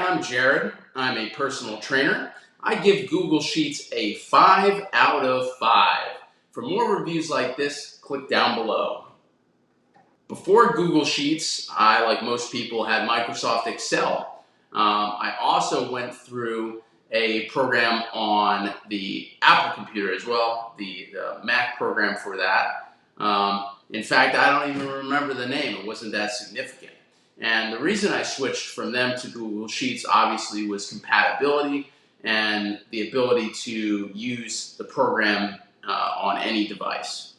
I'm Jared. I'm a personal trainer. I give Google Sheets a 5 out of 5. For more reviews like this, click down below. Before Google Sheets, I, like most people, had Microsoft Excel. I also went through a program on the Apple computer as well, the Mac program for that. In fact, I don't even remember the name. It wasn't that significant. And the reason I switched from them to Google Sheets obviously was compatibility and the ability to use the program on any device.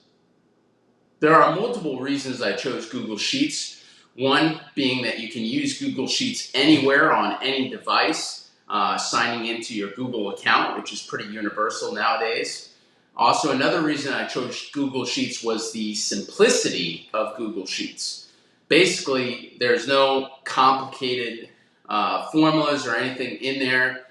There are multiple reasons I chose Google Sheets. One being that you can use Google Sheets anywhere on any device, signing into your Google account, which is pretty universal nowadays. Also, another reason I chose Google Sheets was the simplicity of Google Sheets. Basically, there's no complicated formulas or anything in there.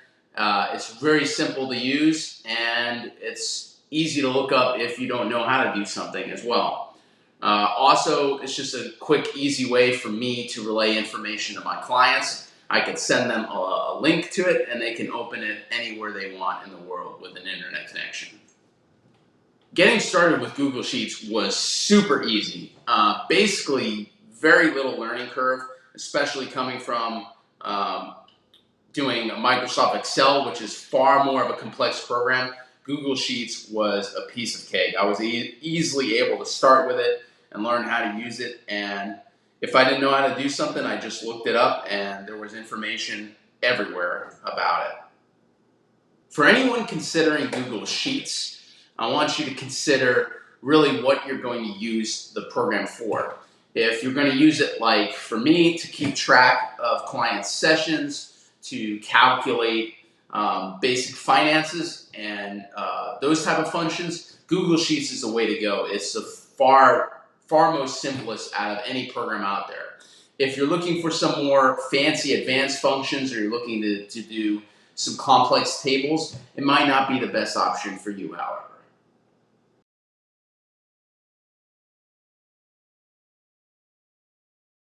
It's very simple to use, and it's easy to look up if you don't know how to do something as well. Also, it's just a quick, easy way for me to relay information to my clients. I can send them a link to it, and they can open it anywhere they want in the world with an internet connection. Getting started with Google Sheets was super easy. Basically, very little learning curve, especially coming from doing Microsoft Excel, which is far more of a complex program. Google Sheets was a piece of cake. I was easily able to start with it and learn how to use it. And if I didn't know how to do something, I just looked it up, and there was information everywhere about it. For anyone considering Google Sheets, I want you to consider really what you're going to use the program for. If you're going to use it, like for me, to keep track of client sessions, to calculate basic finances and those type of functions, Google Sheets is the way to go. It's the far most simplest out of any program out there. If you're looking for some more fancy advanced functions, or you're looking to do some complex tables, it might not be the best option for you, however.